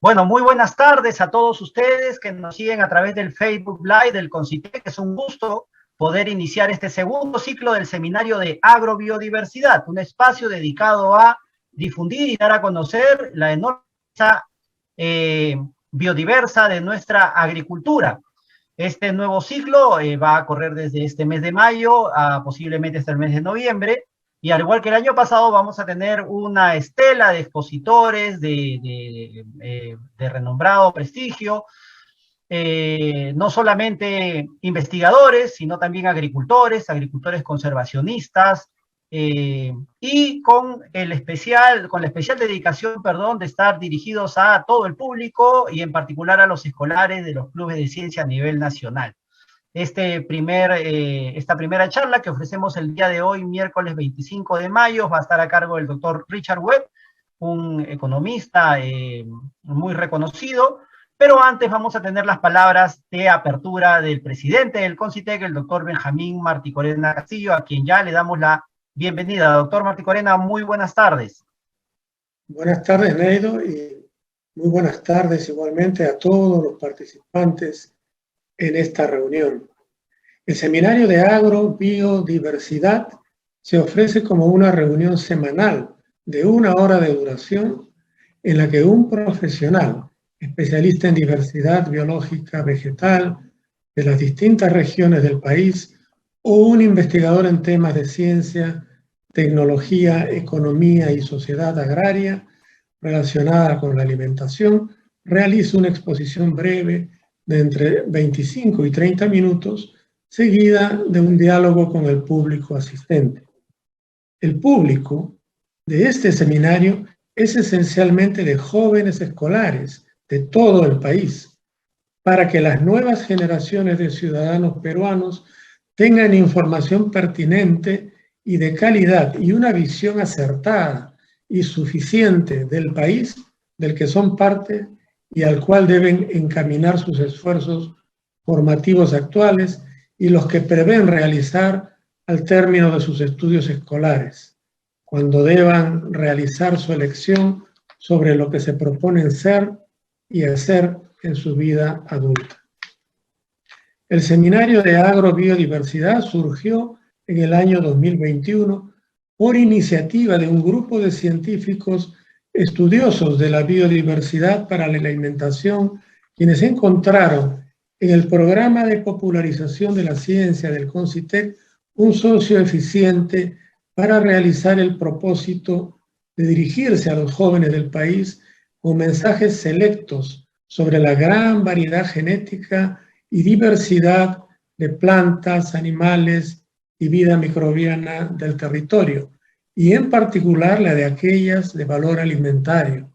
Bueno, muy buenas tardes a todos ustedes que nos siguen a través del Facebook Live del CONCITEC. Es un gusto poder iniciar este segundo ciclo del seminario de agrobiodiversidad, un espacio dedicado a difundir y dar a conocer la enorme biodiversa de nuestra agricultura. Este nuevo ciclo va a correr desde este mes de mayo a posiblemente hasta el mes de noviembre. Y al igual que el año pasado, vamos a tener una estela de expositores de renombrado prestigio, no solamente investigadores, sino también agricultores, agricultores conservacionistas, y con la especial dedicación, de estar dirigidos a todo el público y en particular a los escolares de los clubes de ciencia a nivel nacional. Esta primera charla que ofrecemos el día de hoy, miércoles 25 de mayo, va a estar a cargo del doctor Richard Webb, un economista muy reconocido, pero antes vamos a tener las palabras de apertura del presidente del CONCITEC, el doctor Benjamín Martí Corena Castillo, a quien ya le damos la bienvenida. Doctor Martí Corena, muy buenas tardes. Buenas tardes, Neido, y muy buenas tardes igualmente a todos los participantes en esta reunión. El Seminario de Agrobiodiversidad se ofrece como una reunión semanal de 1 hora de duración en la que un profesional especialista en diversidad biológica vegetal de las distintas regiones del país o un investigador en temas de ciencia, tecnología, economía y sociedad agraria relacionada con la alimentación realiza una exposición breve de entre 25 y 30 minutos, seguida de un diálogo con el público asistente. El público de este seminario es esencialmente de jóvenes escolares de todo el país, para que las nuevas generaciones de ciudadanos peruanos tengan información pertinente y de calidad y una visión acertada y suficiente del país del que son parte y al cual deben encaminar sus esfuerzos formativos actuales y los que prevén realizar al término de sus estudios escolares, cuando deban realizar su elección sobre lo que se proponen ser y hacer en su vida adulta. El Seminario de Agrobiodiversidad surgió en el año 2021 por iniciativa de un grupo de científicos estudiosos de la biodiversidad para la alimentación, quienes encontraron en el programa de popularización de la ciencia del CONCITEC un socio eficiente para realizar el propósito de dirigirse a los jóvenes del país con mensajes selectos sobre la gran variedad genética y diversidad de plantas, animales y vida microbiana del territorio, y en particular la de aquellas de valor alimentario.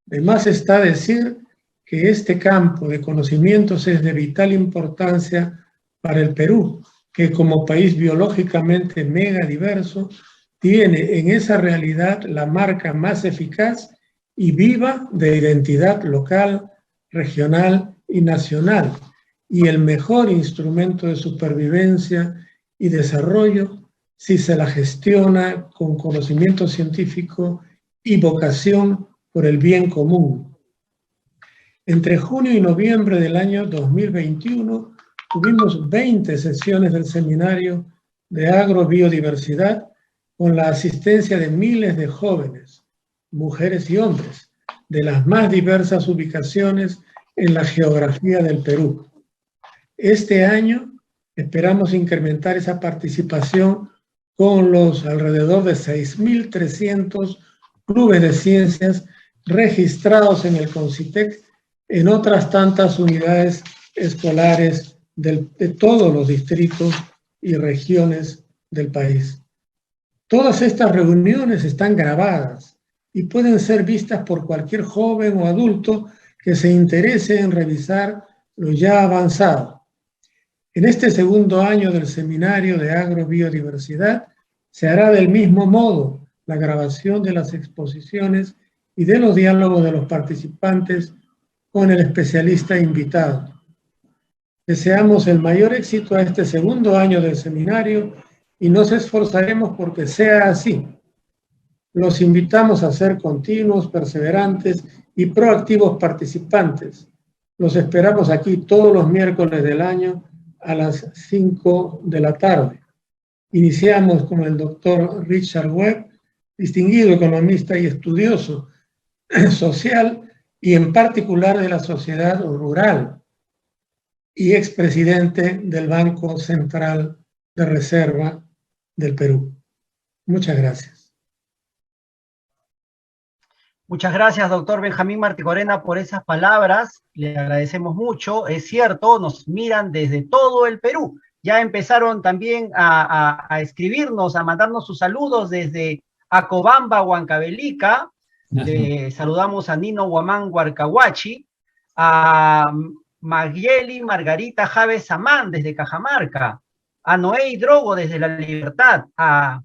De más está decir que este campo de conocimientos es de vital importancia para el Perú, que como país biológicamente mega diverso, tiene en esa realidad la marca más eficaz y viva de identidad local, regional y nacional, y el mejor instrumento de supervivencia y desarrollo si se la gestiona con conocimiento científico y vocación por el bien común. Entre junio y noviembre del año 2021 tuvimos 20 sesiones del Seminario de Agrobiodiversidad con la asistencia de miles de jóvenes, mujeres y hombres, de las más diversas ubicaciones en la geografía del Perú. Este año esperamos incrementar esa participación con los alrededor de 6.300 clubes de ciencias registrados en el CONCITEC en otras tantas unidades escolares de todos los distritos y regiones del país. Todas estas reuniones están grabadas y pueden ser vistas por cualquier joven o adulto que se interese en revisar lo ya avanzado. En este segundo año del Seminario de Agrobiodiversidad se hará del mismo modo la grabación de las exposiciones y de los diálogos de los participantes con el especialista invitado. Deseamos el mayor éxito a este segundo año del seminario y nos esforzaremos porque sea así. Los invitamos a ser continuos, perseverantes y proactivos participantes. Los esperamos aquí todos los miércoles del año a las 5 de la tarde. Iniciamos con el doctor Richard Webb, distinguido economista y estudioso social y en particular de la sociedad rural y expresidente del Banco Central de Reserva del Perú. Muchas gracias. Muchas gracias, doctor Benjamín Marticorena, por esas palabras. Le agradecemos mucho. Es cierto, nos miran desde todo el Perú. Ya empezaron también a escribirnos, a mandarnos sus saludos desde Acobamba, Huancavelica. Saludamos a Nino Guamán Huarcahuachi, a Magyeli Margarita Javes Samán desde Cajamarca, a Noé Drogo desde La Libertad, a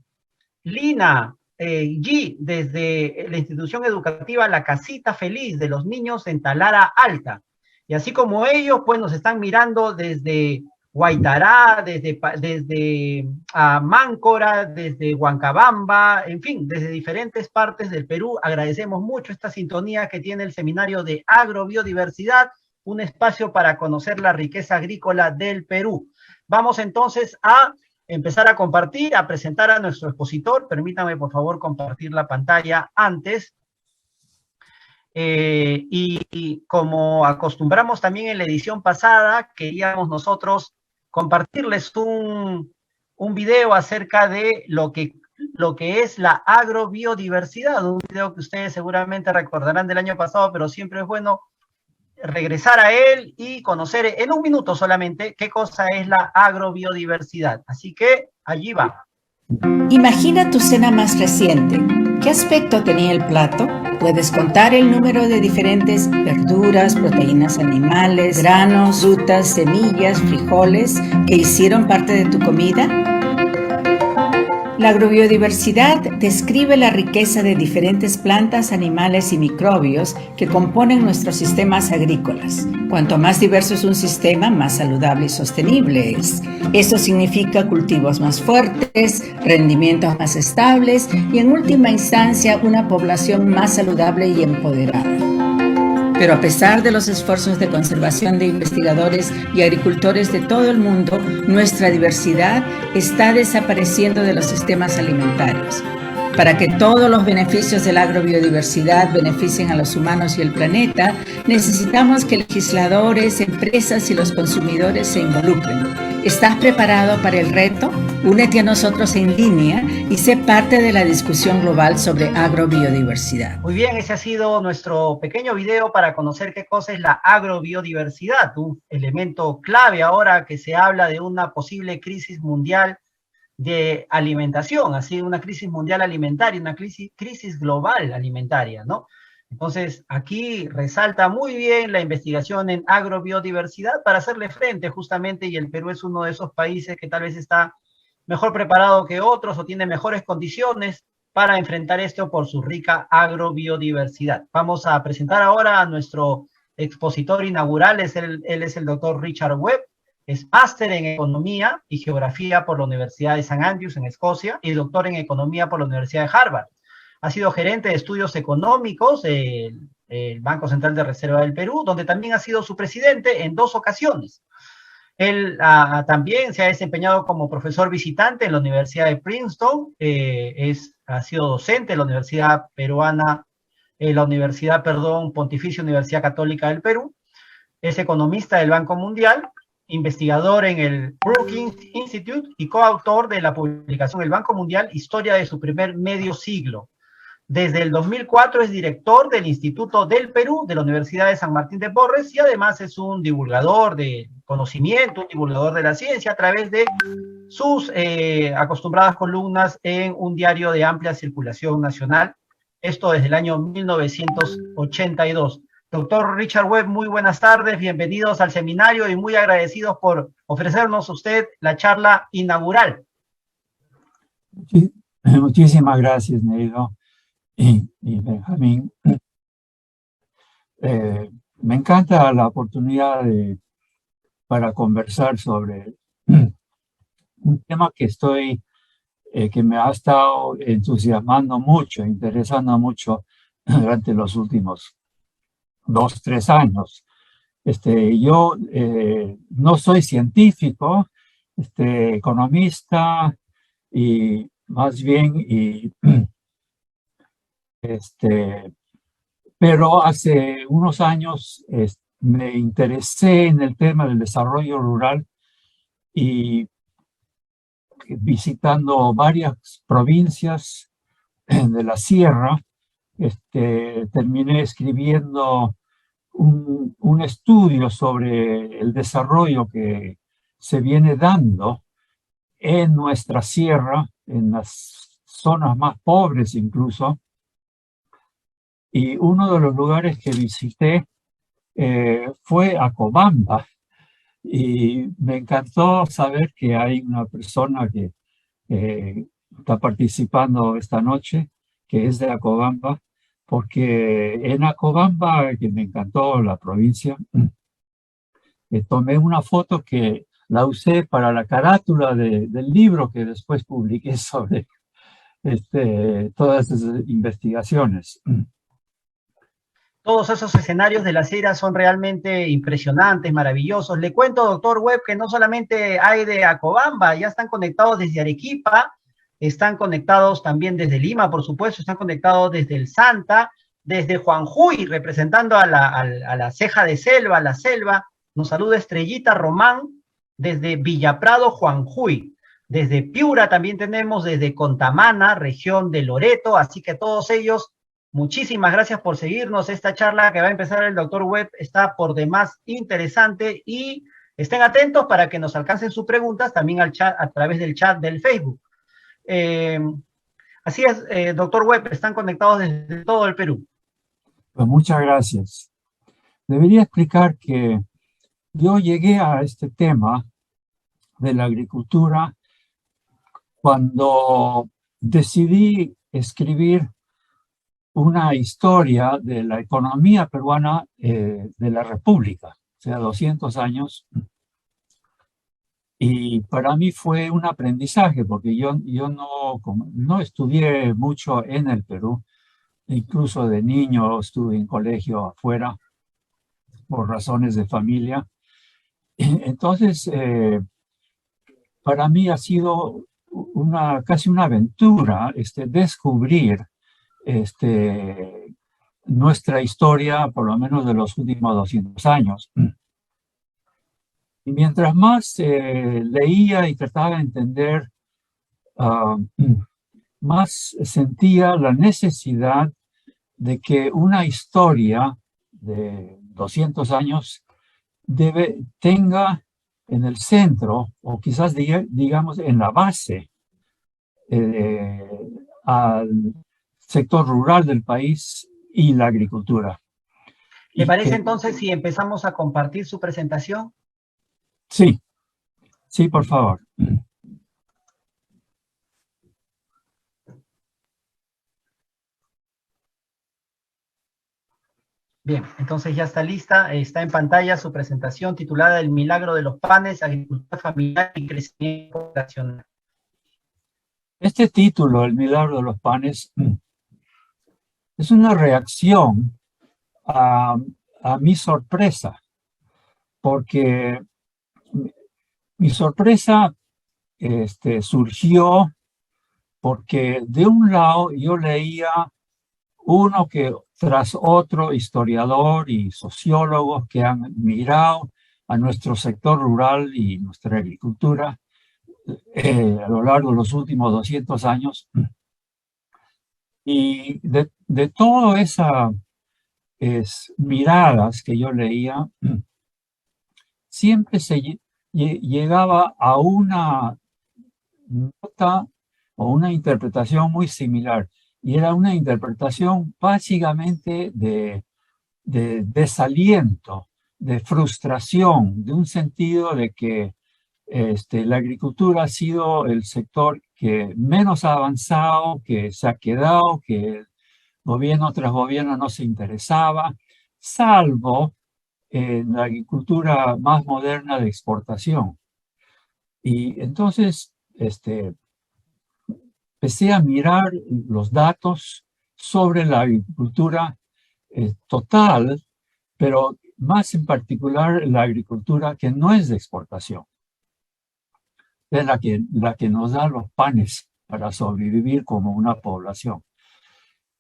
Lina G desde la institución educativa La Casita Feliz de los niños en Talara Alta. Y así como ellos, pues nos están mirando desde Guaitará, desde Máncora, desde Huancabamba, en fin, desde diferentes partes del Perú. Agradecemos mucho esta sintonía que tiene el Seminario de Agrobiodiversidad, un espacio para conocer la riqueza agrícola del Perú. Vamos entonces a empezar a compartir, a presentar a nuestro expositor. Permítame, por favor, compartir la pantalla antes. Y como acostumbramos también en la edición pasada, queríamos nosotros compartirles un video acerca de lo que es la agrobiodiversidad, un video que ustedes seguramente recordarán del año pasado, pero siempre es bueno regresar a él y conocer en un minuto solamente qué cosa es la agrobiodiversidad. Así que allí va. Imagina tu cena más reciente. ¿Qué aspecto tenía el plato? ¿Puedes contar el número de diferentes verduras, proteínas animales, granos, frutas, semillas, frijoles que hicieron parte de tu comida? La agrobiodiversidad describe la riqueza de diferentes plantas, animales y microbios que componen nuestros sistemas agrícolas. Cuanto más diverso es un sistema, más saludable y sostenible es. Eso significa cultivos más fuertes, rendimientos más estables y, en última instancia, una población más saludable y empoderada. Pero a pesar de los esfuerzos de conservación de investigadores y agricultores de todo el mundo, nuestra diversidad está desapareciendo de los sistemas alimentarios. Para que todos los beneficios de la agrobiodiversidad beneficien a los humanos y el planeta, necesitamos que legisladores, empresas y los consumidores se involucren. ¿Estás preparado para el reto? Únete a nosotros en línea y sé parte de la discusión global sobre agrobiodiversidad. Muy bien, ese ha sido nuestro pequeño video para conocer qué cosa es la agrobiodiversidad, un elemento clave ahora que se habla de una posible crisis mundial de alimentación, así una crisis mundial alimentaria, una crisis global alimentaria, ¿no? Entonces, aquí resalta muy bien la investigación en agrobiodiversidad para hacerle frente justamente, y el Perú es uno de esos países que tal vez está mejor preparado que otros o tiene mejores condiciones para enfrentar esto por su rica agrobiodiversidad. Vamos a presentar ahora a nuestro expositor inaugural, él es el doctor Richard Webb, es máster en Economía y Geografía por la Universidad de St. Andrews en Escocia y doctor en Economía por la Universidad de Harvard. Ha sido gerente de estudios económicos del Banco Central de Reserva del Perú, donde también ha sido su presidente en 2 ocasiones. Él también se ha desempeñado como profesor visitante en la Universidad de Princeton, ha sido docente en la Universidad Pontificia Universidad Católica del Perú, es economista del Banco Mundial, investigador en el Brookings Institute y coautor de la publicación El Banco Mundial, Historia de su primer medio siglo. Desde el 2004 es director del Instituto del Perú de la Universidad de San Martín de Porres y además es un divulgador de conocimiento, un divulgador de la ciencia a través de sus acostumbradas columnas en un diario de amplia circulación nacional, esto desde el año 1982. Doctor Richard Webb, muy buenas tardes, bienvenidos al seminario y muy agradecidos por ofrecernos usted la charla inaugural. Muchísimas gracias, Neido y Benjamín. Me encanta la oportunidad para conversar sobre un tema que me ha estado entusiasmando mucho, interesando mucho durante los últimos 2, 3 años. Yo no soy científico, economista, y más bien, pero hace unos años me interesé en el tema del desarrollo rural y visitando varias provincias de la sierra, terminé escribiendo un estudio sobre el desarrollo que se viene dando en nuestra sierra, en las zonas más pobres incluso. Y uno de los lugares que visité fue Acobamba. Y me encantó saber que hay una persona que está participando esta noche, que es de Acobamba, porque en Acobamba, que me encantó la provincia, tomé una foto que la usé para la carátula del libro que después publiqué sobre todas esas investigaciones. Todos esos escenarios de la sierra son realmente impresionantes, maravillosos. Le cuento, doctor Webb, que no solamente hay de Acobamba, ya están conectados desde Arequipa, están conectados también desde Lima, por supuesto, están conectados desde el Santa, desde Juanjuy, representando a la ceja de selva, la selva. Nos saluda Estrellita Román desde Villaprado, Juanjuy. Desde Piura también tenemos, desde Contamana, región de Loreto, así que todos ellos, muchísimas gracias por seguirnos. Esta charla que va a empezar el doctor Webb está por demás interesante y estén atentos para que nos alcancen sus preguntas también al chat, a través del chat del Facebook. Así es, doctor Webb, están conectados desde todo el Perú. Pues muchas gracias. Debería explicar que yo llegué a este tema de la agricultura cuando decidí escribir una historia de la economía peruana de la República, o sea, 200 años. Y para mí fue un aprendizaje, porque yo no estudié mucho en el Perú, incluso de niño estuve en colegio afuera por razones de familia. Entonces, para mí ha sido casi una aventura descubrir nuestra historia, por lo menos de los últimos 200 años. Y mientras más leía y trataba de entender, más sentía la necesidad de que una historia de 200 años tenga en el centro, o quizás digamos en la base, al sector rural del país y la agricultura. ¿Le parece entonces si empezamos a compartir su presentación? Sí, sí, por favor. Bien, entonces ya está lista, está en pantalla su presentación titulada El milagro de los panes, agricultura familiar y crecimiento poblacional. Este título, El milagro de los panes, es una reacción a mi sorpresa, porque mi sorpresa surgió porque de un lado yo leía uno que tras otro historiador y sociólogos que han mirado a nuestro sector rural y nuestra agricultura a lo largo de los últimos 200 años. Y de todas esas miradas que yo leía, siempre se llegaba a una nota o una interpretación muy similar. Y era una interpretación básicamente de desaliento, de frustración, de un sentido de que la agricultura ha sido el sector que menos ha avanzado, que se ha quedado, que gobierno tras gobierno no se interesaba, salvo en la agricultura más moderna de exportación. Y entonces empecé a mirar los datos sobre la agricultura total pero más en particular la agricultura que no es de exportación. Es la que nos da los panes para sobrevivir como una población.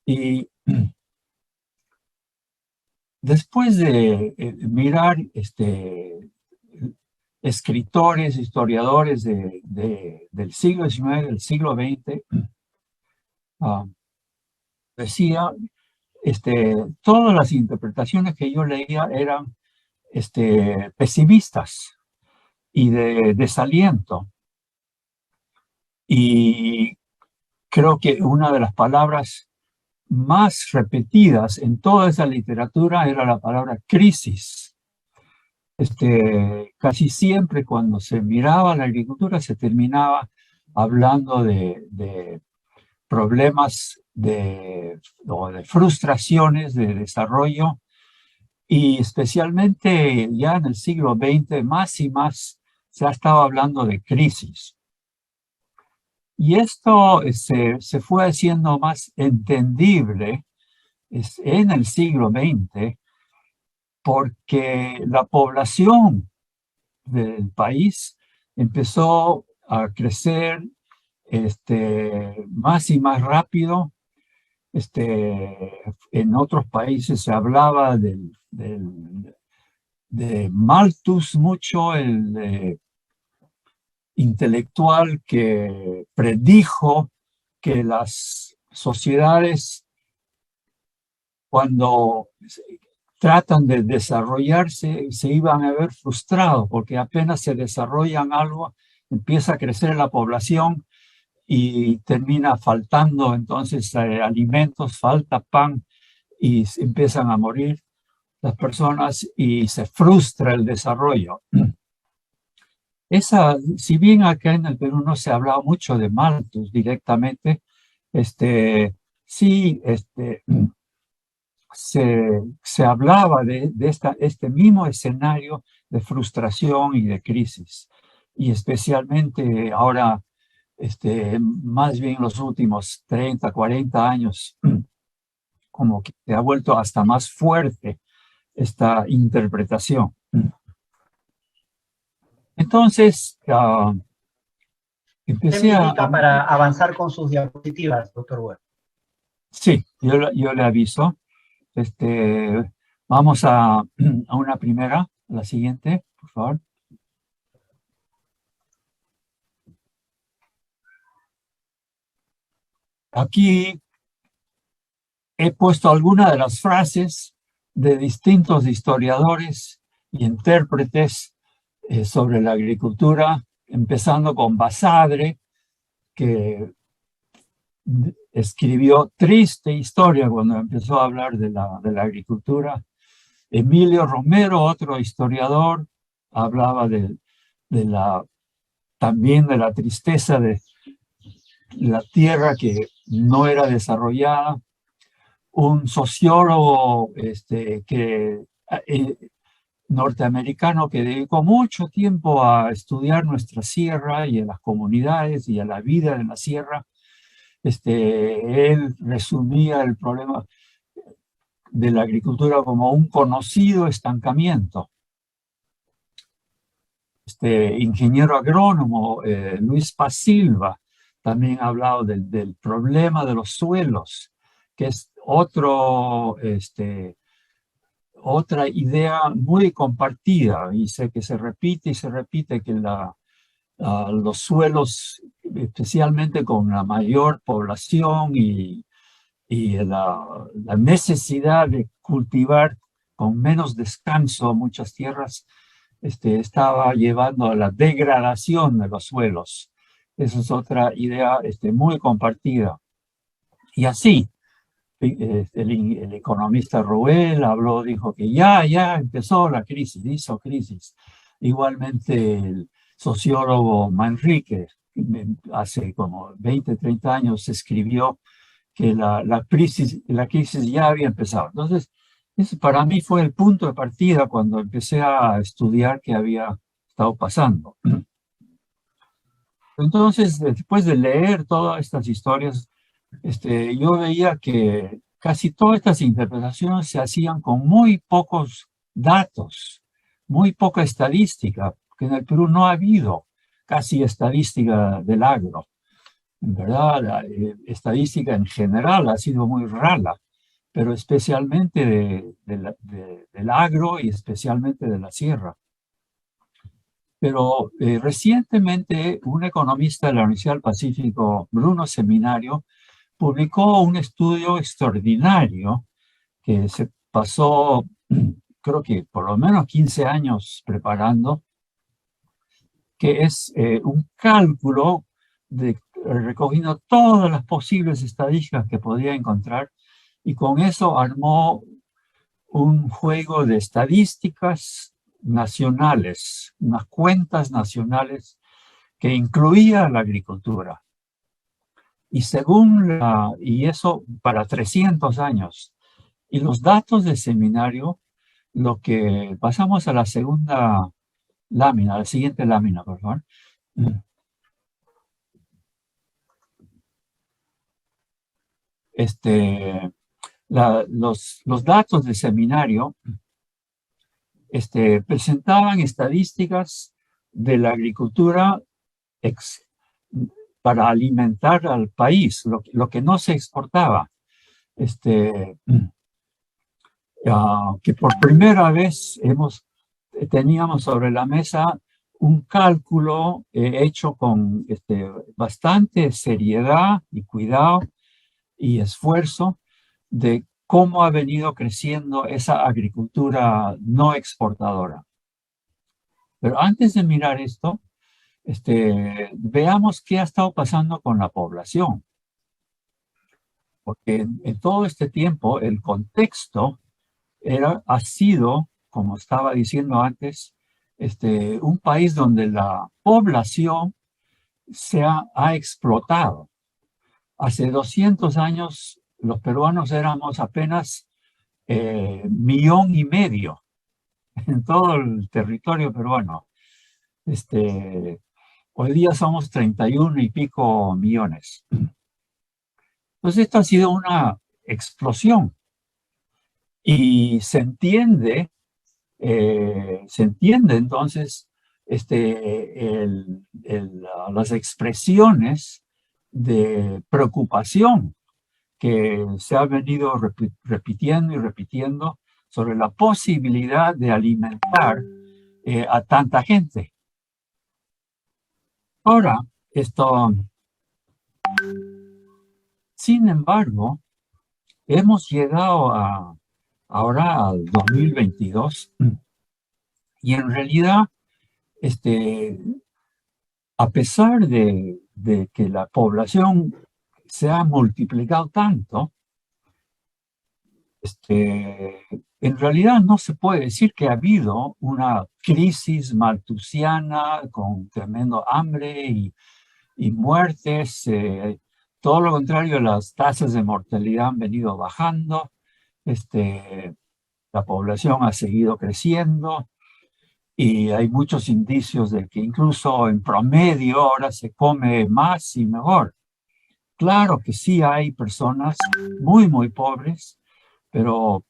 Y después de mirar escritores, historiadores del siglo XIX, del siglo XX, decía, todas las interpretaciones que yo leía eran pesimistas y de desaliento. Y creo que una de las palabras más repetidas en toda esa literatura era la palabra crisis. Casi siempre cuando se miraba la agricultura se terminaba hablando de problemas o de frustraciones de desarrollo, y especialmente ya en el siglo XX más y más se ha estado hablando de crisis. Y esto se fue haciendo más entendible en el siglo XX porque la población del país empezó a crecer más y más rápido. En otros países se hablaba de Malthus mucho, el intelectual que predijo que las sociedades, cuando tratan de desarrollarse, se iban a ver frustrados, porque apenas se desarrollan algo, empieza a crecer la población y termina faltando entonces alimentos, falta pan y empiezan a morir las personas y se frustra el desarrollo. Si bien acá en el Perú no se ha hablado mucho de Malthus directamente, sí se hablaba de este mismo escenario de frustración y de crisis. Y especialmente ahora, más bien los últimos 30, 40 años, como que se ha vuelto hasta más fuerte esta interpretación. Entonces, empecé me indica para avanzar con sus diapositivas, doctor Webb. Sí, yo le aviso. Vamos a una primera, la siguiente, por favor. Aquí he puesto algunas de las frases de distintos historiadores y intérpretes sobre la agricultura, empezando con Basadre, que escribió Triste Historia cuando empezó a hablar de la agricultura. Emilio Romero, otro historiador, hablaba también de la tristeza de la tierra que no era desarrollada. Un sociólogo norteamericano que dedicó mucho tiempo a estudiar nuestra sierra y a las comunidades y a la vida en la sierra, él resumía el problema de la agricultura como un conocido estancamiento. Ingeniero agrónomo Luis Paz Silva también ha hablado del problema de los suelos, que es otra idea muy compartida, y sé que se repite y se repite que los suelos, especialmente con la mayor población y la necesidad de cultivar con menos descanso muchas tierras, estaba llevando a la degradación de los suelos. Esa es otra idea muy compartida. Y así, el economista Ruel dijo que ya empezó la crisis, hizo crisis. Igualmente el sociólogo Manrique, hace como 20, 30 años, escribió que la crisis ya había empezado. Entonces, ese para mí fue el punto de partida cuando empecé a estudiar qué había estado pasando. Entonces, después de leer todas estas historias, yo veía que casi todas estas interpretaciones se hacían con muy pocos datos, muy poca estadística, porque en el Perú no ha habido casi estadística del agro. En verdad, la estadística en general ha sido muy rara, pero especialmente del agro y especialmente de la sierra. Pero recientemente un economista de la Universidad del Pacífico, Bruno Seminario, publicó un estudio extraordinario que se pasó, creo que por lo menos 15 años preparando, que es un cálculo recogiendo todas las posibles estadísticas que podía encontrar, y con eso armó un juego de estadísticas nacionales, unas cuentas nacionales que incluía la agricultura. Y y eso para 300 años. Y los datos del seminario, lo que pasamos a la segunda lámina, la siguiente lámina, por favor. Los datos del seminario presentaban estadísticas de la agricultura para alimentar al país, lo que no se exportaba. Que por primera vez teníamos sobre la mesa un cálculo hecho con bastante seriedad y cuidado y esfuerzo de cómo ha venido creciendo esa agricultura no exportadora. Pero antes de mirar esto, veamos qué ha estado pasando con la población. Porque en todo este tiempo el contexto ha sido, como estaba diciendo antes, un país donde la población se ha explotado. Hace 200 años los peruanos éramos apenas 1,5 millones en todo el territorio peruano. Hoy día somos 31 y pico millones. Entonces esto ha sido una explosión. Y se entiende entonces las expresiones de preocupación que se ha venido repitiendo y repitiendo sobre la posibilidad de alimentar a tanta gente. Ahora, sin embargo, hemos llegado ahora al 2022 y en realidad, a pesar de que la población se ha multiplicado tanto, en realidad no se puede decir que ha habido una crisis malthusiana con tremendo hambre y muertes. Todo lo contrario, las tasas de mortalidad han venido bajando. La población ha seguido creciendo y hay muchos indicios de que incluso en promedio ahora se come más y mejor. Claro que sí hay personas muy, muy pobres, pero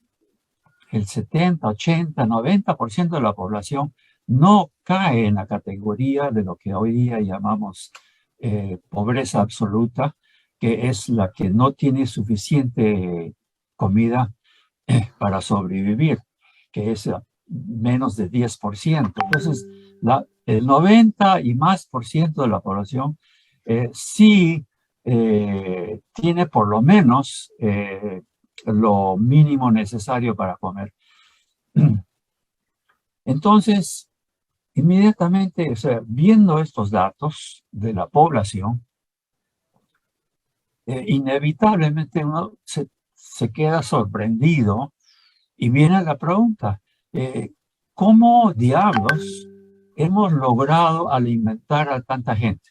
el 70, 80, 90% de la población no cae en la categoría de lo que hoy día llamamos pobreza absoluta, que es la que no tiene suficiente comida para sobrevivir, que es menos de 10%. Entonces, el 90 y más por ciento de la población sí tiene por lo menos lo mínimo necesario para comer. Entonces, inmediatamente, o sea, viendo estos datos de la población, inevitablemente uno se queda sorprendido y viene la pregunta, ¿cómo diablos hemos logrado alimentar a tanta gente?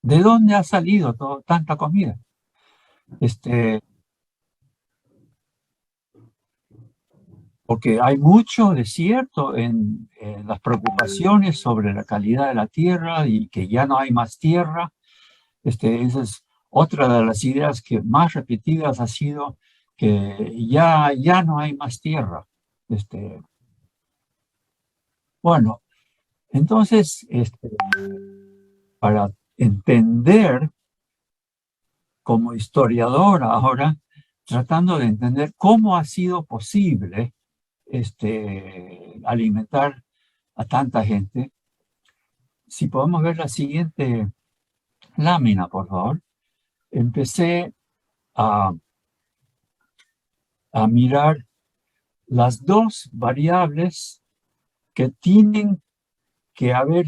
¿De dónde ha salido tanta comida? Porque hay mucho desierto en las preocupaciones sobre la calidad de la tierra y que ya no hay más tierra. Otra de las ideas que más repetidas ha sido que ya no hay más tierra. Bueno, entonces, para entender como historiador ahora, tratando de entender cómo ha sido posible alimentar a tanta gente. Si podemos ver la siguiente lámina, por favor. Empecé a mirar las dos variables que tienen que haber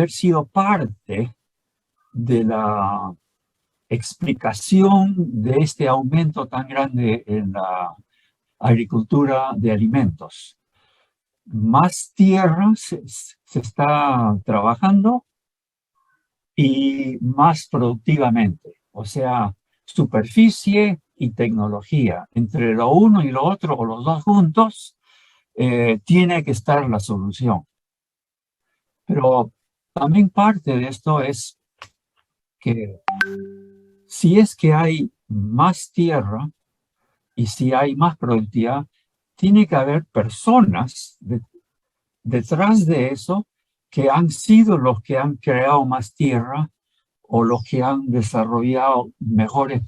sido parte de la explicación de este aumento tan grande en la agricultura de alimentos. Más tierra se está trabajando y más productivamente. O sea, superficie y tecnología. Entre lo uno y lo otro, o los dos juntos, tiene que estar la solución. Pero también parte de esto es que si es que hay más tierra y si hay más productividad, tiene que haber personas detrás de eso que han sido los que han creado más tierra o los que han desarrollado mejores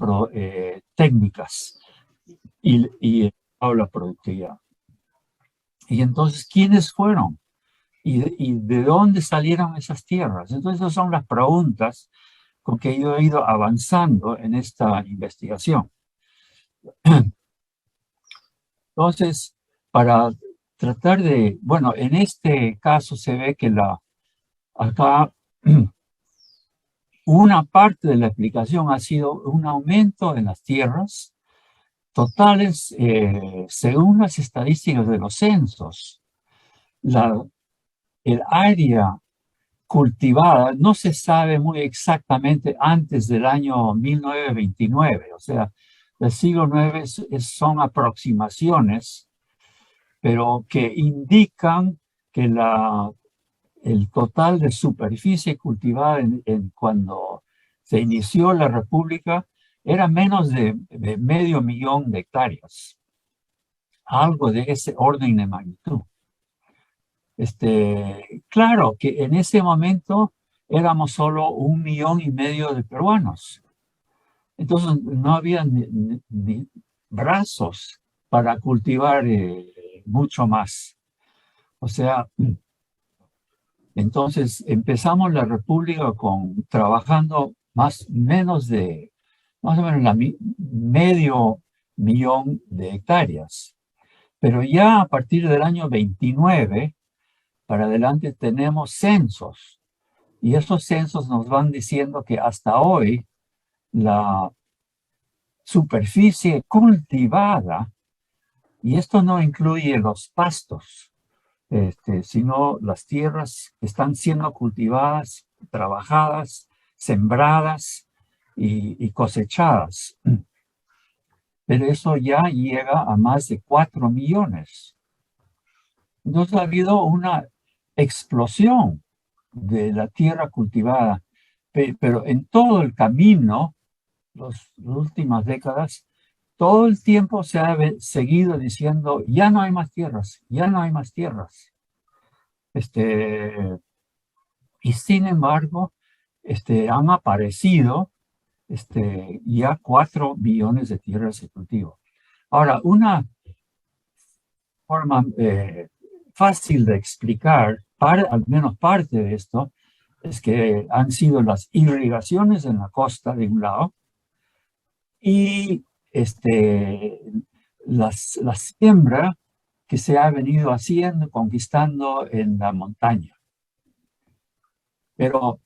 técnicas y la productividad. Y entonces, ¿quiénes fueron? ¿Y de dónde salieron esas tierras? Entonces, esas son las preguntas con que yo he ido avanzando en esta investigación. Entonces, para tratar de, bueno, en este caso se ve que acá una parte de la explicación ha sido un aumento en las tierras totales según las estadísticas de los censos. El área cultivada no se sabe muy exactamente antes del año 1929, o sea, del siglo IX son aproximaciones, pero que indican que el total de superficie cultivada cuando se inició la República era menos de 500,000 de hectáreas, algo de ese orden de magnitud. Claro que en ese momento éramos solo 1,5 millones de peruanos. Entonces no había ni brazos para cultivar mucho más. O sea, entonces empezamos la República trabajando más o menos 500,000 de hectáreas. Pero ya a partir del año 29 para adelante tenemos censos. Y esos censos nos van diciendo que hasta hoy la superficie cultivada, y esto no incluye los pastos, sino las tierras que están siendo cultivadas, trabajadas, sembradas y cosechadas. Pero eso ya llega a más de 4 millones. Entonces ha habido una explosión de la tierra cultivada, pero en todo el camino, las últimas décadas, todo el tiempo se ha seguido diciendo, ya no hay más tierras, ya no hay más tierras. Y sin embargo, han aparecido ya 4 millones de tierras de cultivo. Ahora, una forma fácil de explicar, al menos parte de esto, es que han sido las irrigaciones en la costa de un lado y la siembra que se ha venido haciendo, conquistando en la montaña. Pero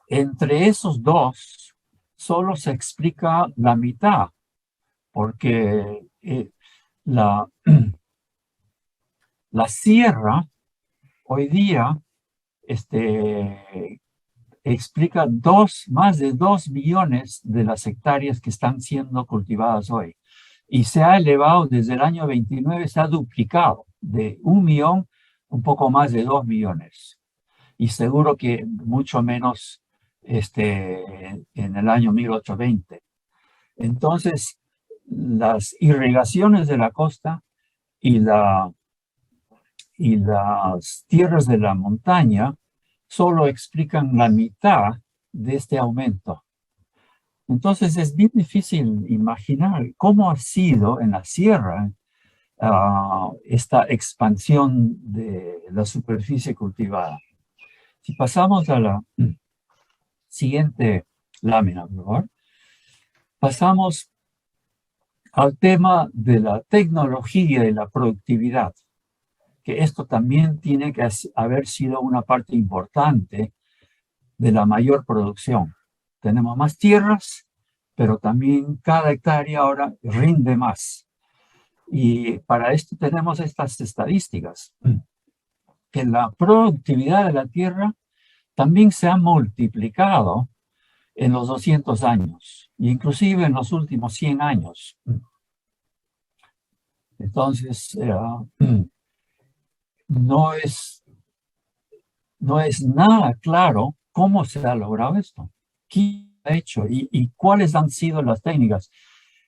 entre esos dos solo se explica la mitad, porque la sierra hoy día explica más de 2 millones de las hectáreas que están siendo cultivadas hoy. Y se ha elevado desde el año 29, se ha duplicado de 1 millón, un poco más de 2 millones. Y seguro que mucho menos en el año 1820. Entonces, las irrigaciones de la costa y las tierras de la montaña solo explican la mitad de este aumento. Entonces es bien difícil imaginar cómo ha sido en la sierra esta expansión de la superficie cultivada. Si pasamos a la siguiente lámina, por favor. Pasamos al tema de la tecnología y la productividad, que esto también tiene que haber sido una parte importante de la mayor producción. Tenemos más tierras, pero también cada hectárea ahora rinde más. Y para esto tenemos estas estadísticas, que la productividad de la tierra también se ha multiplicado en los 200 años, e inclusive en los últimos 100 años. Entonces, no es nada claro cómo se ha logrado esto. ¿Quién ha hecho y cuáles han sido las técnicas?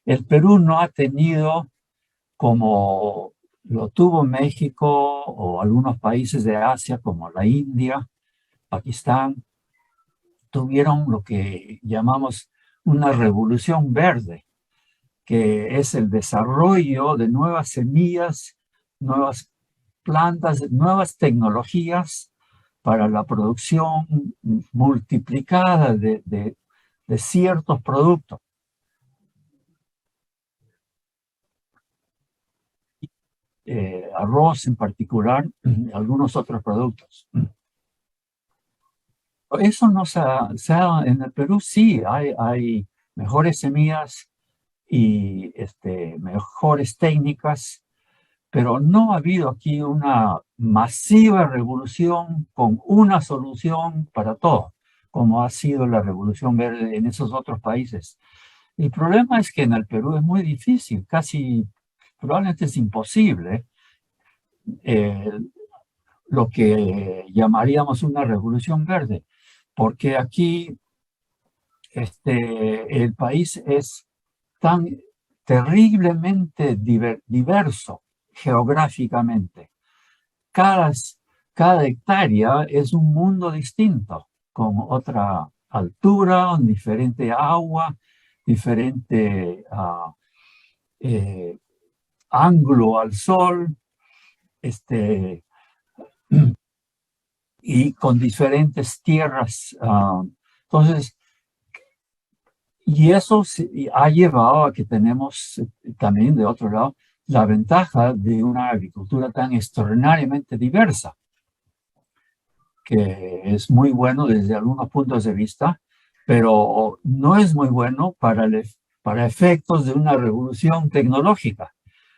El Perú no ha tenido, como lo tuvo México o algunos países de Asia como la India, Pakistán, tuvieron lo que llamamos una revolución verde, que es el desarrollo de nuevas semillas, nuevas plantas, nuevas tecnologías para la producción multiplicada de ciertos productos. Arroz en particular, algunos otros productos. Eso no se ha, en el Perú sí hay mejores semillas y mejores técnicas, pero no ha habido aquí una masiva revolución con una solución para todo, como ha sido la revolución verde en esos otros países. El problema es que en el Perú es muy difícil, casi probablemente es imposible, lo que llamaríamos una revolución verde, porque aquí el país es tan terriblemente diverso geográficamente. Cada hectárea es un mundo distinto, con otra altura, diferente agua, diferente ángulo al sol, y con diferentes tierras. Entonces, y eso ha llevado a que tenemos también, de otro lado, la ventaja de una agricultura tan extraordinariamente diversa, que es muy bueno desde algunos puntos de vista, pero no es muy bueno para efectos de una revolución tecnológica,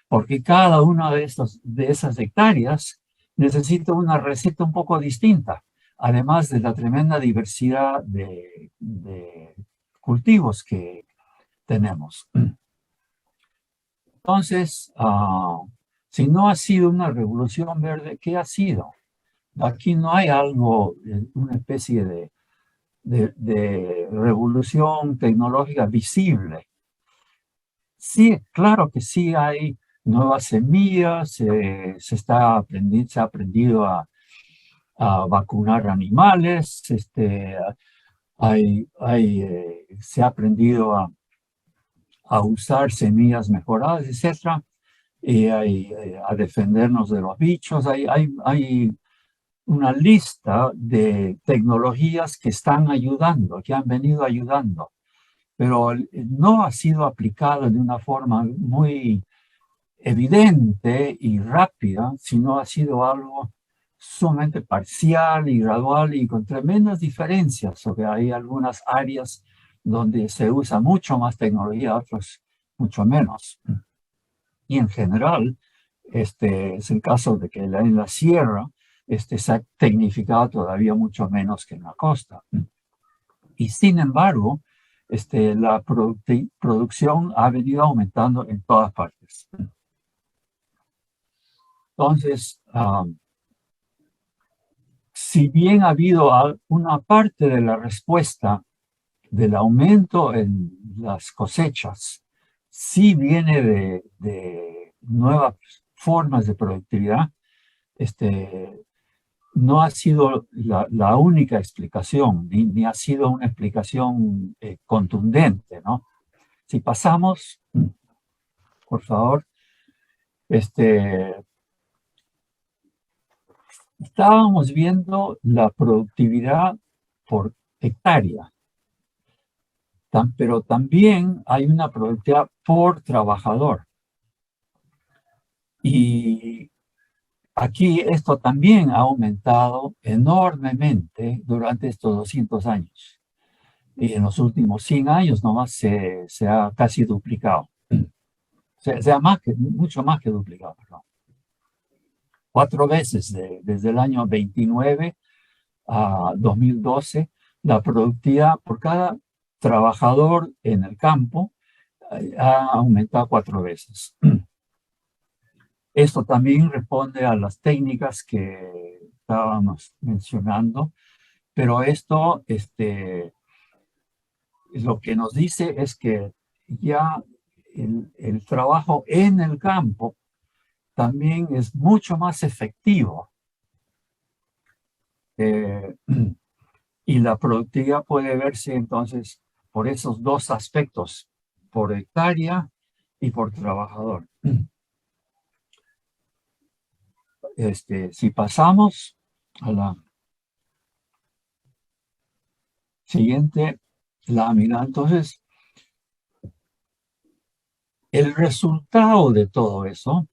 porque cada una de esas hectáreas necesita una receta un poco distinta, además de la tremenda diversidad de cultivos que tenemos. Entonces, si no ha sido una revolución verde, ¿qué ha sido? Aquí no hay algo, una especie de revolución tecnológica visible. Sí, claro que sí hay nuevas semillas, se ha aprendido a vacunar animales, se ha aprendido a usar semillas mejoradas, etc. Y a defendernos de los bichos. Hay una lista de tecnologías que están ayudando, que han venido ayudando, pero no ha sido aplicada de una forma muy evidente y rápida, sino ha sido algo sumamente parcial y gradual y con tremendas diferencias, porque hay algunas áreas donde se usa mucho más tecnología, otros mucho menos. Y en general, es el caso de que en la sierra se ha tecnificado todavía mucho menos que en la costa. Y sin embargo, la producción ha venido aumentando en todas partes. Entonces, si bien ha habido una parte de la respuesta del aumento en las cosechas, sí viene de nuevas formas de productividad, no ha sido la única explicación, ni ha sido una explicación contundente, ¿no? Si pasamos, por favor, estábamos viendo la productividad por hectárea, pero también hay una productividad por trabajador. Y aquí esto también ha aumentado enormemente durante estos 200 años. Y en los últimos 100 años nomás se ha casi duplicado. Se ha mucho más que duplicado, perdón. 4 veces desde el año 29 a 2012, la productividad por cada trabajador en el campo ha aumentado 4 veces. Esto también responde a las técnicas que estábamos mencionando, pero esto lo que nos dice es que ya el trabajo en el campo también es mucho más efectivo. Y la productividad puede verse entonces por esos dos aspectos, por hectárea y por trabajador. Si pasamos a la siguiente lámina, entonces el resultado de todo eso,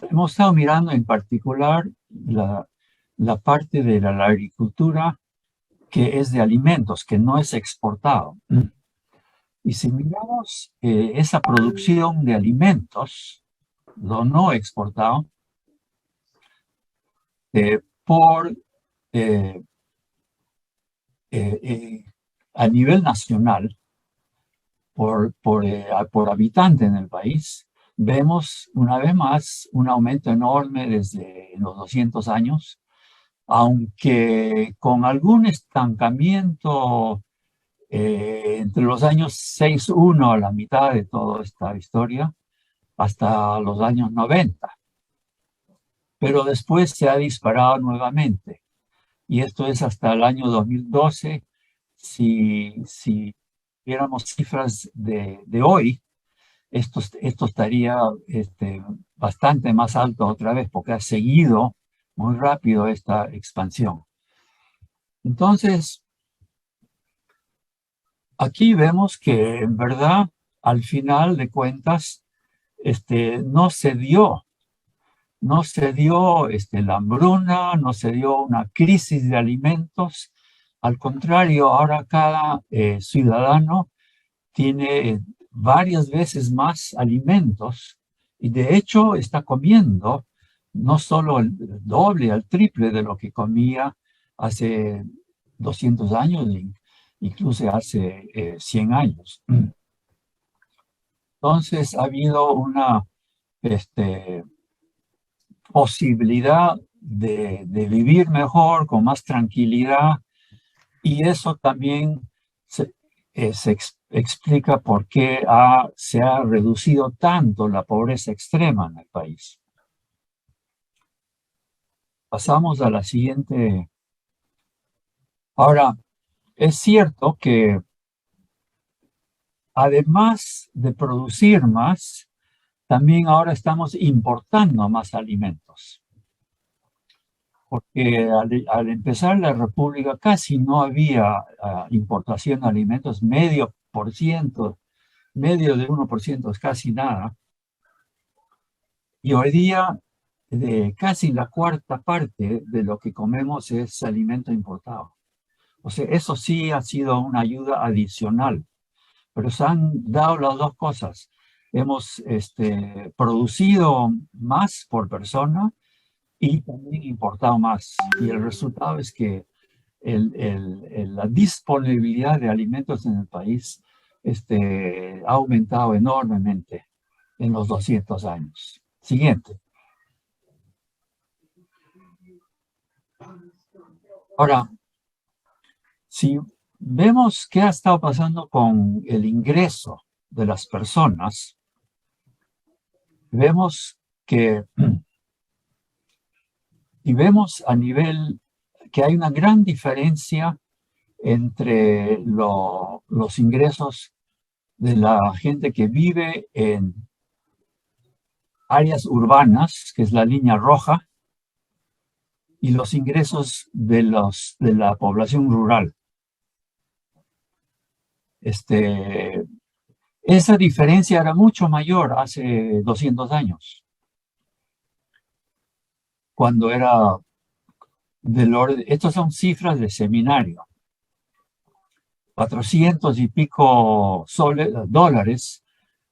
hemos estado mirando en particular la parte de la agricultura que es de alimentos, que no es exportado. Y si miramos esa producción de alimentos, lo no exportado, a nivel nacional, por habitante en el país, vemos una vez más un aumento enorme desde los 200 años, aunque con algún estancamiento entre los años 6-1 a la mitad de toda esta historia, hasta los años 90. Pero después se ha disparado nuevamente. Y esto es hasta el año 2012. Si viéramos cifras de hoy, esto estaría bastante más alto otra vez, porque ha seguido muy rápido esta expansión. Entonces, aquí vemos que en verdad, al final de cuentas, no se dio la hambruna, no se dio una crisis de alimentos. Al contrario, ahora cada ciudadano tiene varias veces más alimentos y de hecho está comiendo no solo el doble, el triple de lo que comía hace 200 años, incluso hace 100 años. Entonces ha habido una posibilidad de vivir mejor, con más tranquilidad, y eso también se explica por qué se ha reducido tanto la pobreza extrema en el país. Pasamos a la siguiente. Ahora, es cierto que además de producir más, también ahora estamos importando más alimentos. Porque al empezar la República casi no había importación de alimentos, medio de 1% es casi nada. Y hoy día casi la cuarta parte de lo que comemos es alimento importado. O sea, eso sí ha sido una ayuda adicional. Pero se han dado las dos cosas. Hemos producido más por persona y también importado más. Y el resultado es que la disponibilidad de alimentos en el país ha aumentado enormemente en los 200 años. Siguiente. Ahora, si vemos qué ha estado pasando con el ingreso de las personas, vemos que, y vemos a nivel que hay una gran diferencia entre los ingresos de la gente que vive en áreas urbanas, que es la línea roja, y los ingresos de la población rural. Esa diferencia era mucho mayor hace 200 años, cuando era del orden, estas son cifras de seminario, 400 y pico dólares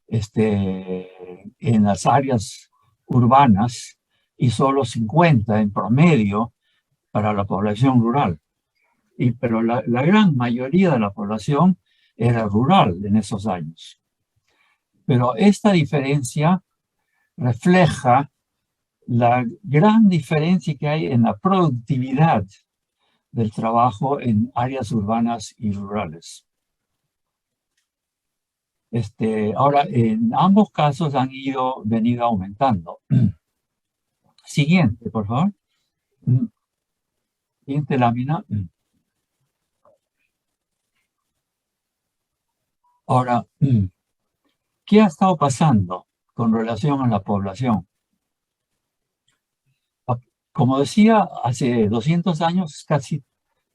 en las áreas urbanas y solo 50 en promedio para la población rural. Pero la gran mayoría de la población era rural en esos años. Pero esta diferencia refleja la gran diferencia que hay en la productividad del trabajo en áreas urbanas y rurales. Ahora, en ambos casos han venido aumentando. Siguiente, por favor. Siguiente lámina. Ahora, ¿qué ha estado pasando con relación a la población? Como decía, hace 200 años casi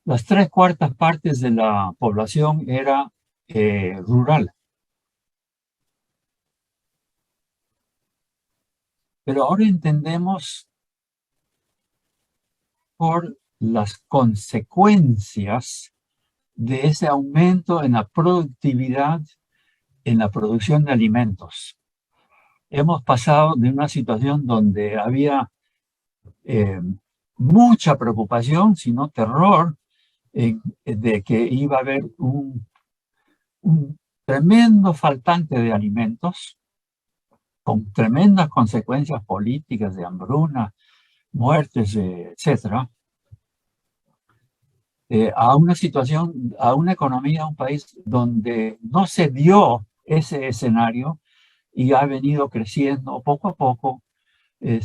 las 3/4 partes de la población era rural. Pero ahora entendemos por las consecuencias de ese aumento en la productividad, en la producción de alimentos. Hemos pasado de una situación donde había mucha preocupación, sino terror, de que iba a haber un tremendo faltante de alimentos, con tremendas consecuencias políticas de hambruna, muertes, etc., a una situación, a una economía, a un país donde no se dio ese escenario y ha venido creciendo poco a poco,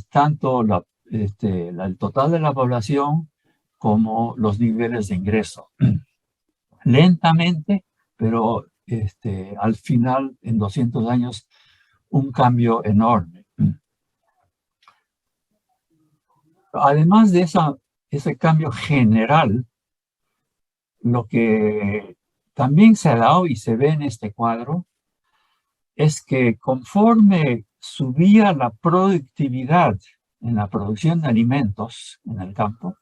tanto el total de la población como los niveles de ingreso. Lentamente, pero al final, en 200 años, un cambio enorme. Además de ese cambio general, lo que también se ha dado y se ve en este cuadro es que conforme subía la productividad en la producción de alimentos en el campo,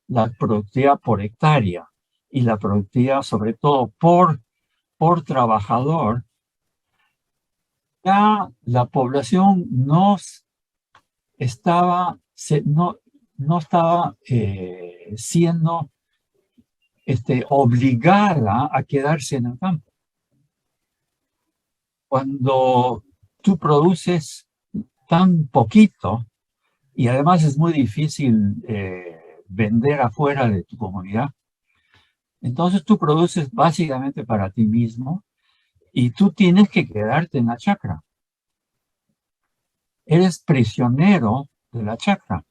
la productividad por hectárea y la productividad sobre todo por trabajador, ya la población no estaba siendo obligada a quedarse en el campo. Cuando tú produces tan poquito, y además es muy difícil vender afuera de tu comunidad, entonces tú produces básicamente para ti mismo y tú tienes que quedarte en la chacra. Eres prisionero de la chacra.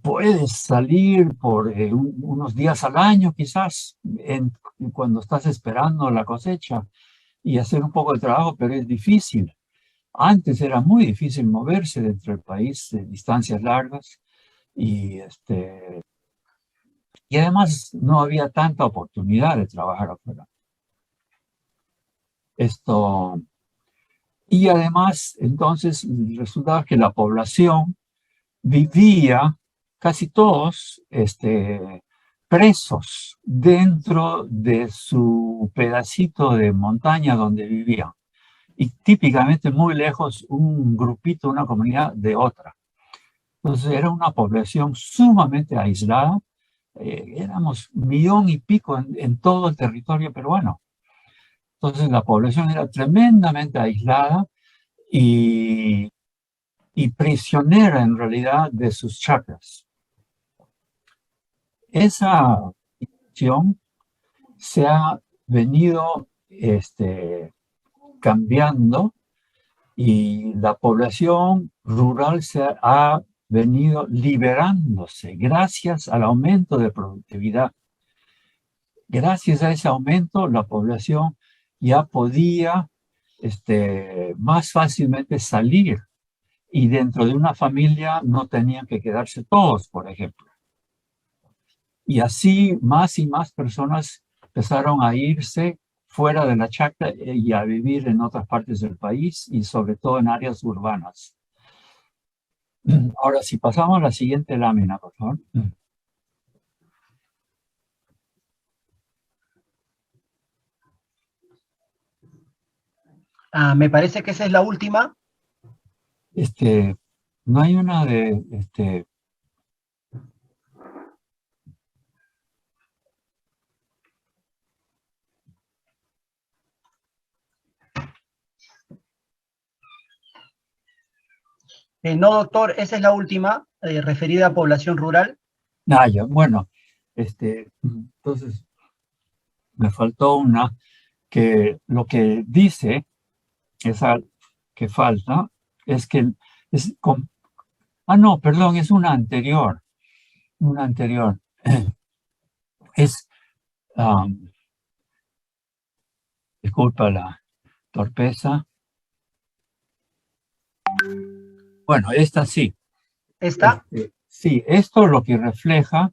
Puedes salir por unos días al año quizás, cuando estás esperando la cosecha y hacer un poco de trabajo, pero es difícil. Antes era muy difícil moverse dentro del país de distancias largas y además no había tanta oportunidad de trabajar afuera. Y además, entonces, resultaba que la población vivía, casi todos, presos dentro de su pedacito de montaña donde vivían. Y típicamente muy lejos un grupito, una comunidad de otra. Entonces era una población sumamente aislada. Éramos 1,5 millones en todo el territorio peruano. Entonces la población era tremendamente aislada y prisionera en realidad de sus chacras. Esa situación se ha venido cambiando y la población rural se ha venido liberándose gracias al aumento de productividad. Gracias a ese aumento, la población ya podía más fácilmente salir y dentro de una familia no tenían que quedarse todos, por ejemplo. Y así más y más personas empezaron a irse fuera de la chacra y a vivir en otras partes del país y sobre todo en áreas urbanas. Ahora, si pasamos a la siguiente lámina, por favor. Me parece que esa es la última. No hay una de No, doctor, esa es la última, referida a población rural. ya, bueno, entonces me faltó una que lo que dice, esa que falta, es que no, perdón, es una anterior, es, disculpa la torpeza. Bueno, esta sí. ¿Esta? Sí, esto lo que refleja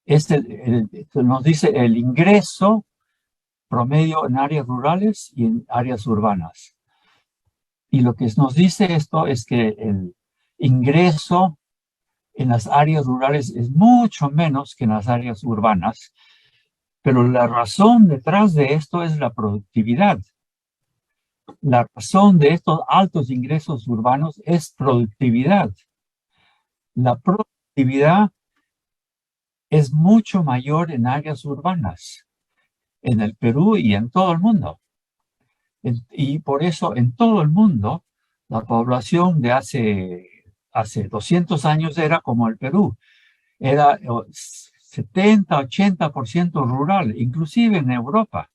es nos dice el ingreso promedio en áreas rurales y en áreas urbanas. Y lo que nos dice esto es que el ingreso en las áreas rurales es mucho menos que en las áreas urbanas, pero la razón detrás de esto es la productividad. La razón de estos altos ingresos urbanos es productividad. La productividad es mucho mayor en áreas urbanas, en el Perú y en todo el mundo. Y por eso en todo el mundo, la población de hace 200 años era como el Perú. Era 70-80% rural, inclusive en Europa.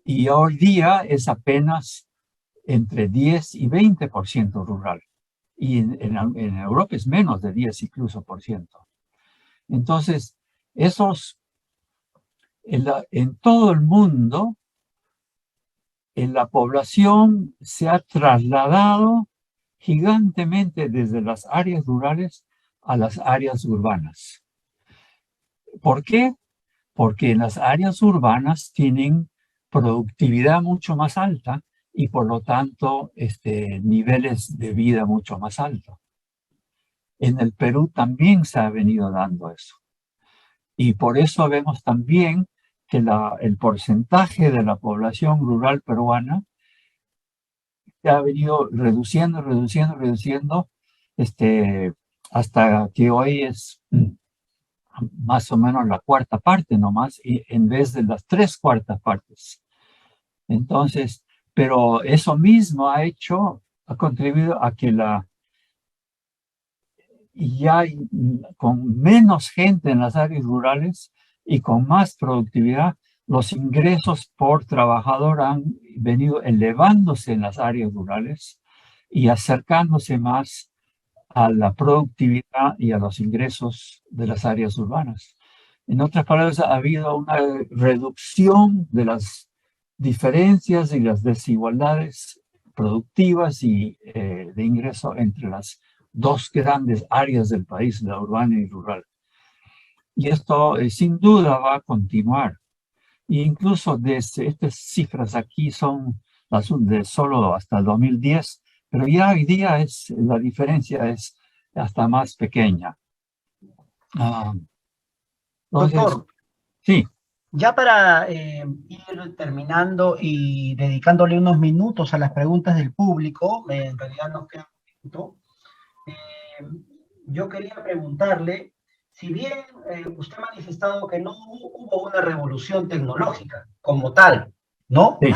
Y hoy día es apenas entre 10 y 20% rural. Y en Europa es menos de 10 incluso por ciento. Entonces, en todo el mundo, la población se ha trasladado gigantemente desde las áreas rurales a las áreas urbanas. ¿Por qué? Porque en las áreas urbanas tienen productividad mucho más alta y por lo tanto niveles de vida mucho más altos. En el Perú también se ha venido dando eso. Y por eso vemos también que el porcentaje de la población rural peruana se ha venido reduciendo, hasta que hoy es más o menos la cuarta parte nomás, en vez de las 3/4 partes. Entonces, pero eso mismo ha contribuido a que ya con menos gente en las áreas rurales y con más productividad, los ingresos por trabajador han venido elevándose en las áreas rurales y acercándose más a la productividad y a los ingresos de las áreas urbanas. En otras palabras, ha habido una reducción de las diferencias y las desigualdades productivas y de ingreso entre las dos grandes áreas del país, la urbana y rural. Y esto sin duda va a continuar. E incluso estas cifras aquí son las de solo hasta el 2010, pero ya hoy día la diferencia es hasta más pequeña. Entonces, doctor, sí. Ya para ir terminando y dedicándole unos minutos a las preguntas del público, en realidad nos queda un minuto, yo quería preguntarle, si bien usted ha manifestado que no hubo una revolución tecnológica como tal, ¿no? Sí.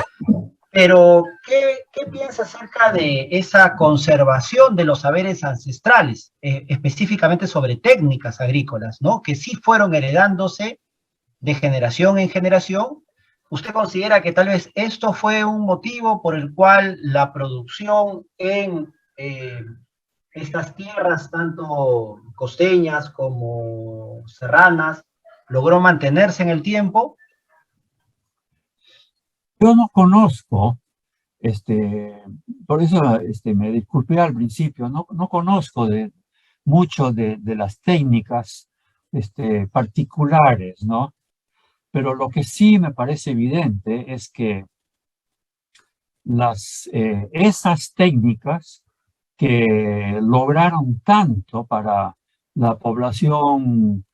Pero, ¿qué piensa acerca de esa conservación de los saberes ancestrales, específicamente sobre técnicas agrícolas, ¿no? Que sí fueron heredándose de generación en generación? ¿Usted considera que tal vez esto fue un motivo por el cual la producción en estas tierras, tanto costeñas como serranas, logró mantenerse en el tiempo? Yo no conozco, por eso me disculpé al principio, no conozco mucho de las técnicas particulares, ¿no? Pero lo que sí me parece evidente es que esas técnicas que lograron tanto para la población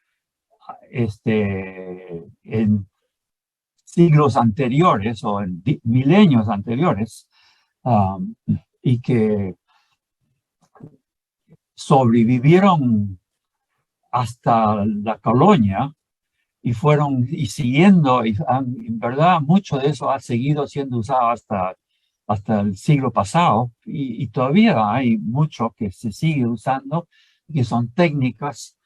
en siglos anteriores o en milenios anteriores, um, y que sobrevivieron hasta la colonia y siguiendo, en verdad mucho de eso ha seguido siendo usado hasta el siglo pasado, y todavía hay mucho que se sigue usando, que son técnicas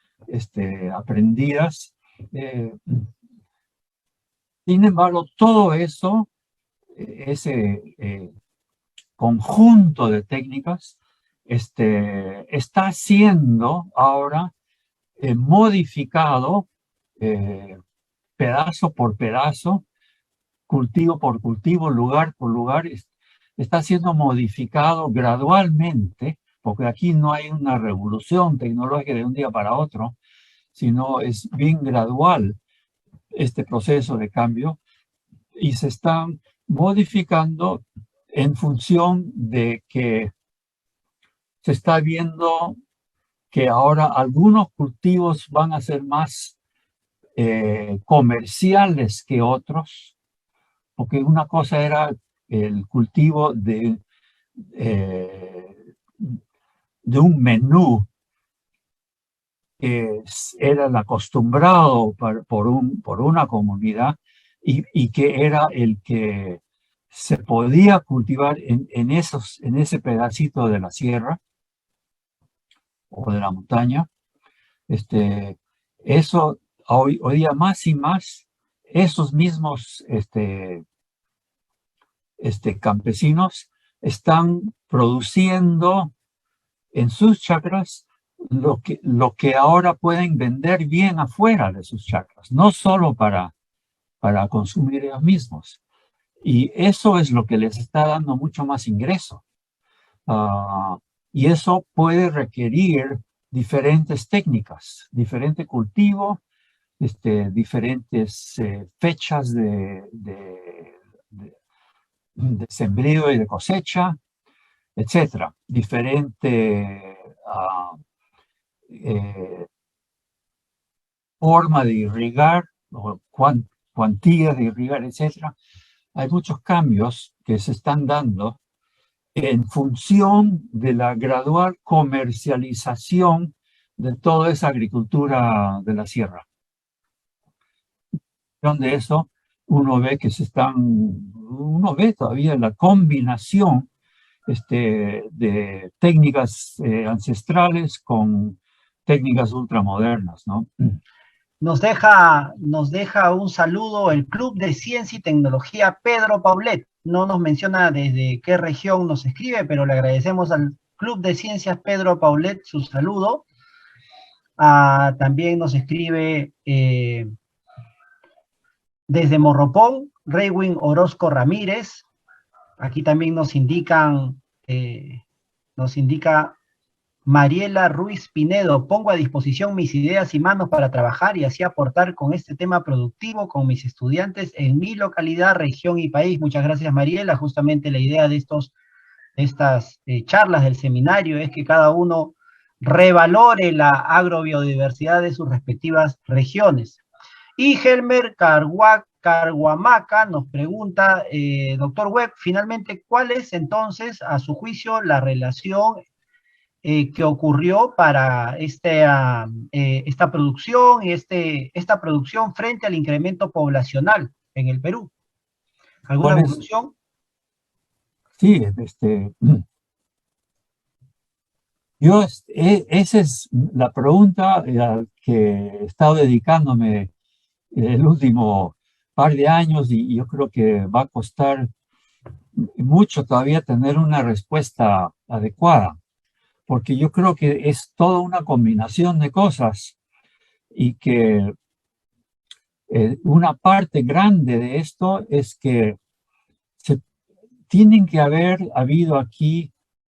aprendidas. Sin embargo, todo eso, ese conjunto de técnicas, está siendo ahora modificado pedazo por pedazo, cultivo por cultivo, lugar por lugar. Está siendo modificado gradualmente, porque aquí no hay una revolución tecnológica de un día para otro, sino es bien gradual este proceso de cambio, y se están modificando en función de que se está viendo que ahora algunos cultivos van a ser más comerciales que otros, porque una cosa era el cultivo de un menú que era el acostumbrado por una comunidad, y que era el que se podía cultivar en ese pedacito de la sierra o de la montaña. Eso hoy día más y más, esos mismos campesinos están produciendo en sus chacras lo que ahora pueden vender bien afuera de sus chacras, no solo para consumir ellos mismos. Y eso es lo que les está dando mucho más ingreso. Y eso puede requerir diferentes técnicas, diferente cultivo, diferentes fechas de sembrío y de cosecha, etcétera. Diferente forma de irrigar, o cuantía de irrigar, etcétera. Hay muchos cambios que se están dando en función de la gradual comercialización de toda esa agricultura de la sierra. De eso, uno ve todavía la combinación de técnicas ancestrales con técnicas ultramodernas, ¿no? Nos deja un saludo el Club de Ciencia y Tecnología Pedro Paulet. No nos menciona desde qué región nos escribe, pero le agradecemos al Club de Ciencias Pedro Paulet su saludo. También nos escribe desde Morropón, Reywin Orozco Ramírez. Aquí también nos indica Mariela Ruiz Pinedo: pongo a disposición mis ideas y manos para trabajar y así aportar con este tema productivo con mis estudiantes en mi localidad, región y país. Muchas gracias, Mariela. Justamente la idea de estas charlas del seminario es que cada uno revalore la agrobiodiversidad de sus respectivas regiones. Y Helmer Carguamaca nos pregunta, doctor Webb, finalmente, ¿cuál es entonces, a su juicio, la relación que ocurrió para esta producción y esta producción frente al incremento poblacional en el Perú? ¿Alguna conclusión? Sí, esa es la pregunta a la que he estado dedicándome el último par de años y yo creo que va a costar mucho todavía tener una respuesta adecuada, porque yo creo que es toda una combinación de cosas y que una parte grande de esto es que se tienen que haber habido aquí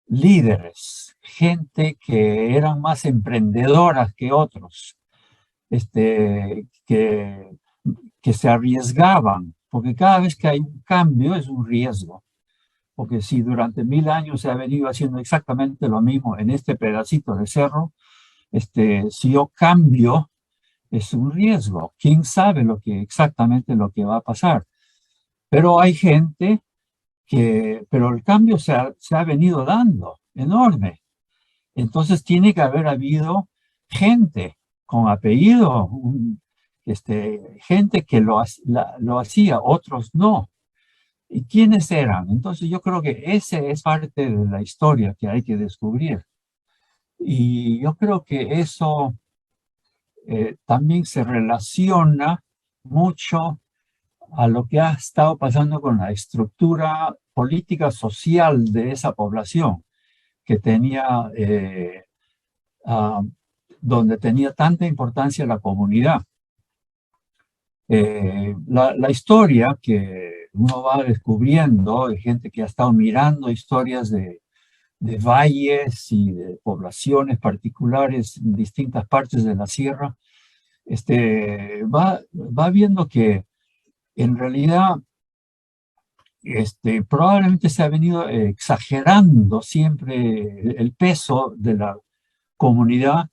líderes, gente que eran más emprendedoras que otros, que se arriesgaban, porque cada vez que hay un cambio es un riesgo, porque si durante 1000 años se ha venido haciendo exactamente lo mismo en este pedacito de cerro, si yo cambio, es un riesgo. ¿Quién sabe exactamente lo que va a pasar? Pero hay gente pero el cambio se ha venido dando, enorme. Entonces tiene que haber habido gente con apellido, gente que lo hacía, otros no. ¿Y quiénes eran? Entonces yo creo que ese es parte de la historia que hay que descubrir. Y yo creo que eso también se relaciona mucho a lo que ha estado pasando con la estructura política social de esa población que tenía, donde tenía tanta importancia la comunidad. La historia que uno va descubriendo de gente que ha estado mirando historias de valles y de poblaciones particulares en distintas partes de la sierra, va viendo que en realidad probablemente se ha venido exagerando siempre el peso de la comunidad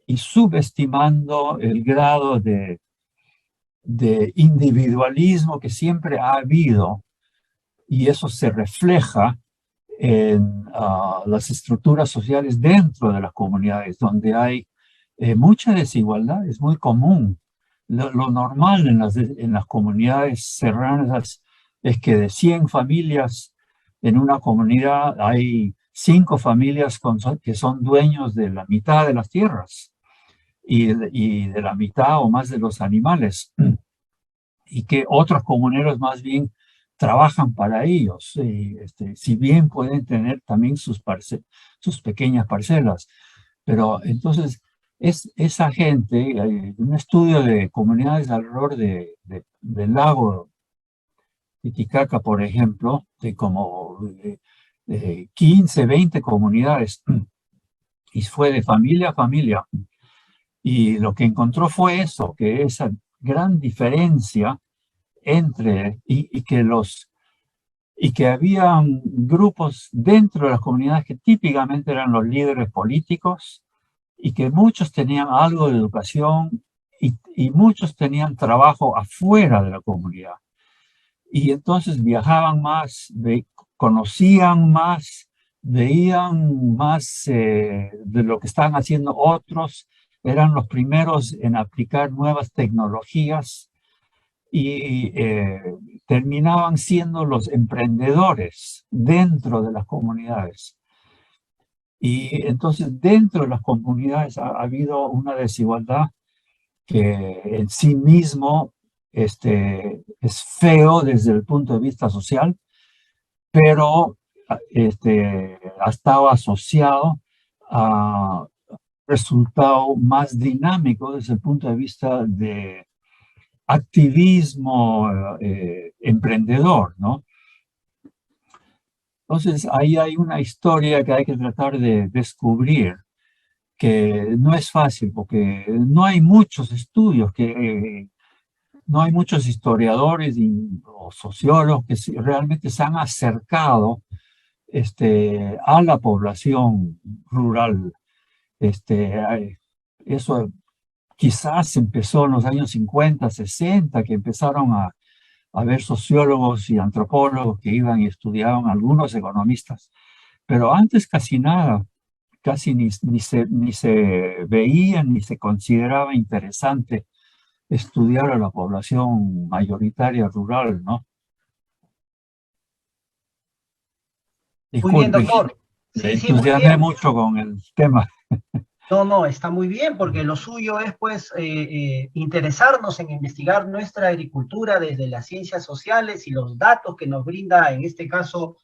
y subestimando el grado de individualismo que siempre ha habido, y eso se refleja en las estructuras sociales dentro de las comunidades, donde hay mucha desigualdad. Es muy común. Lo normal en las comunidades serranas es que de 100 familias en una comunidad hay 5 familias que son dueños de la mitad de las tierras y de la mitad o más de los animales, y que otros comuneros más bien trabajan para ellos, si bien pueden tener también sus pequeñas parcelas. Pero entonces esa gente, un estudio de comunidades alrededor del lago Titicaca, por ejemplo, de como 15, 20 comunidades, y fue de familia a familia. Y lo que encontró fue eso, que esa gran diferencia y que habían grupos dentro de las comunidades que típicamente eran los líderes políticos y que muchos tenían algo de educación y muchos tenían trabajo afuera de la comunidad. Y entonces viajaban más, conocían más, veían más de lo que estaban haciendo otros, eran los primeros en aplicar nuevas tecnologías y terminaban siendo los emprendedores dentro de las comunidades. Y entonces dentro de las comunidades ha habido una desigualdad que en sí mismo es feo desde el punto de vista social, pero ha estado asociado a resultado más dinámico desde el punto de vista de activismo emprendedor, ¿no? Entonces, ahí hay una historia que hay que tratar de descubrir, que no es fácil, porque no hay muchos estudios, no hay muchos historiadores o sociólogos que realmente se han acercado a la población rural. Eso quizás empezó en los años 50, 60, que empezaron a haber sociólogos y antropólogos que iban y estudiaban, algunos economistas, pero antes casi nada, casi ni se veía ni se consideraba interesante estudiar a la población mayoritaria rural, ¿no? Muy bien, Disculpe, doctor. me Sí, muy entusiasmé bien. mucho con el tema. No, está muy bien, porque lo suyo es, pues, interesarnos en investigar nuestra agricultura desde las ciencias sociales y los datos que nos brinda, en este caso,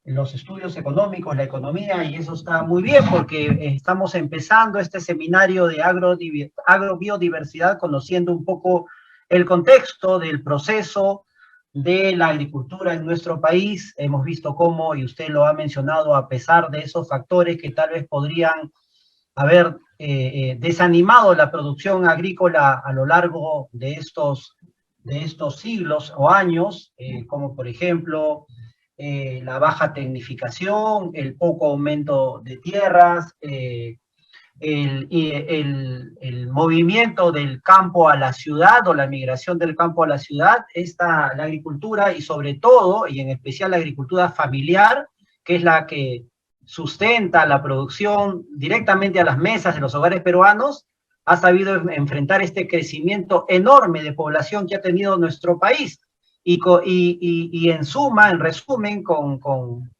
los estudios económicos, la economía, y eso está muy bien, porque estamos empezando este seminario de agrobiodiversidad, conociendo un poco el contexto del proceso de la agricultura en nuestro país. Hemos visto cómo, y usted lo ha mencionado, a pesar de esos factores que tal vez podrían haber desanimado la producción agrícola a lo largo de estos siglos o años, como por ejemplo la baja tecnificación, el poco aumento de tierras, el movimiento del campo a la ciudad o la migración del campo a la ciudad, la agricultura y sobre todo, y en especial la agricultura familiar, que es la que sustenta la producción directamente a las mesas de los hogares peruanos, ha sabido enfrentar este crecimiento enorme de población que ha tenido nuestro país. Y en suma, en resumen, con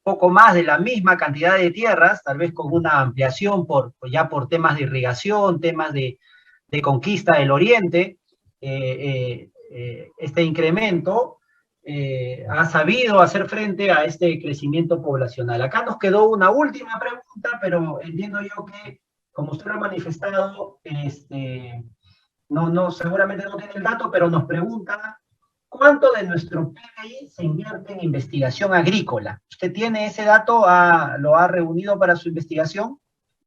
poco más de la misma cantidad de tierras, tal vez con una ampliación ya por temas de irrigación, temas de conquista del oriente, este incremento ha sabido hacer frente a este crecimiento poblacional. Acá nos quedó una última pregunta, pero entiendo yo que, como usted lo ha manifestado, seguramente no tiene el dato, pero nos pregunta: ¿cuánto de nuestro PBI se invierte en investigación agrícola? ¿Usted tiene ese dato? ¿Lo ha reunido para su investigación?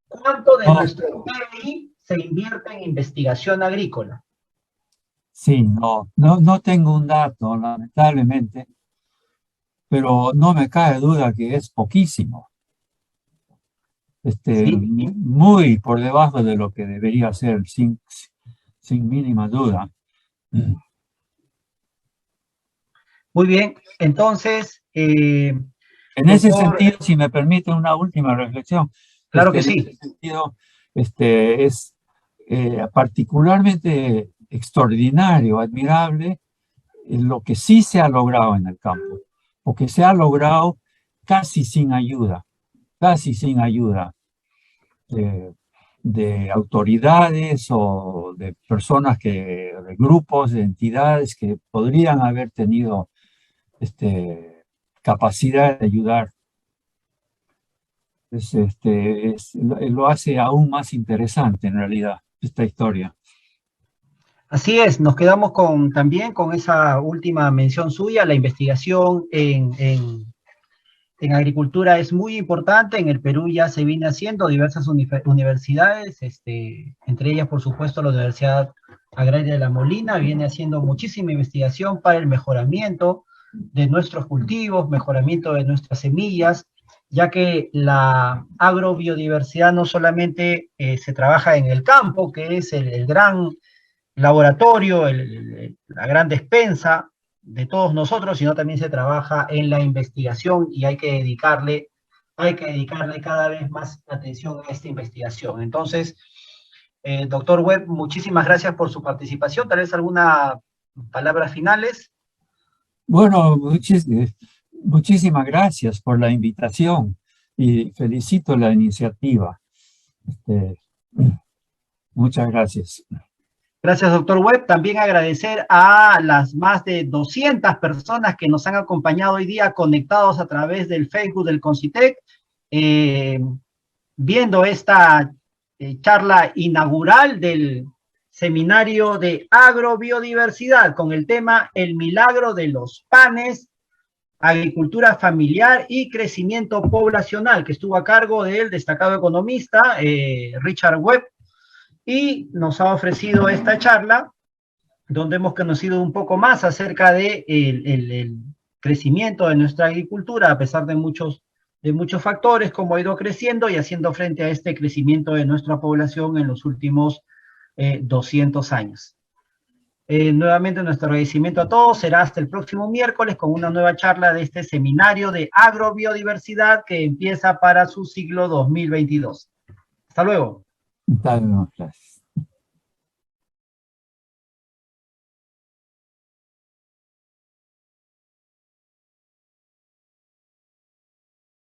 ¿Cuánto de No, nuestro PBI se invierte en investigación agrícola? sí, no tengo un dato, lamentablemente, pero no me cabe duda que es poquísimo. Sí, Muy por debajo de lo que debería ser, sin mínima duda. muy bien. Entonces, En ese doctor, sentido, si me permite una última reflexión, claro que en ese sí. sentido, es particularmente extraordinario, admirable, lo que sí se ha logrado en el campo, porque se ha logrado casi sin ayuda de, de autoridades o de personas de grupos, de entidades que podrían haber tenido capacidad de ayudar. Lo hace aún más interesante en realidad esta historia. Así es, nos quedamos también con esa última mención suya. La investigación en agricultura es muy importante. En el Perú ya se viene haciendo diversas universidades, entre ellas, por supuesto, la Universidad Agraria de La Molina viene haciendo muchísima investigación para el mejoramiento de nuestros cultivos, mejoramiento de nuestras semillas, ya que la agrobiodiversidad no solamente se trabaja en el campo, que es el gran laboratorio, la gran despensa de todos nosotros, sino también se trabaja en la investigación y hay que dedicarle cada vez más atención a esta investigación. Entonces, doctor Webb, muchísimas gracias por su participación. Tal vez algunas palabras finales. Bueno, muchísimas gracias por la invitación y felicito la iniciativa. Muchas gracias. Gracias, doctor Webb. También agradecer a las más de 200 personas que nos han acompañado hoy día conectados a través del Facebook del Concitec, viendo esta charla inaugural del seminario de agrobiodiversidad con el tema El milagro de los panes, agricultura familiar y crecimiento poblacional, que estuvo a cargo del destacado economista Richard Webb, y nos ha ofrecido esta charla donde hemos conocido un poco más acerca de el crecimiento de nuestra agricultura a pesar de muchos factores, cómo ha ido creciendo y haciendo frente a este crecimiento de nuestra población en los últimos 200 años. Nuevamente nuestro agradecimiento a todos. Será hasta el próximo miércoles con una nueva charla de este seminario de agrobiodiversidad que empieza para su siglo 2022. Hasta luego. Gracias.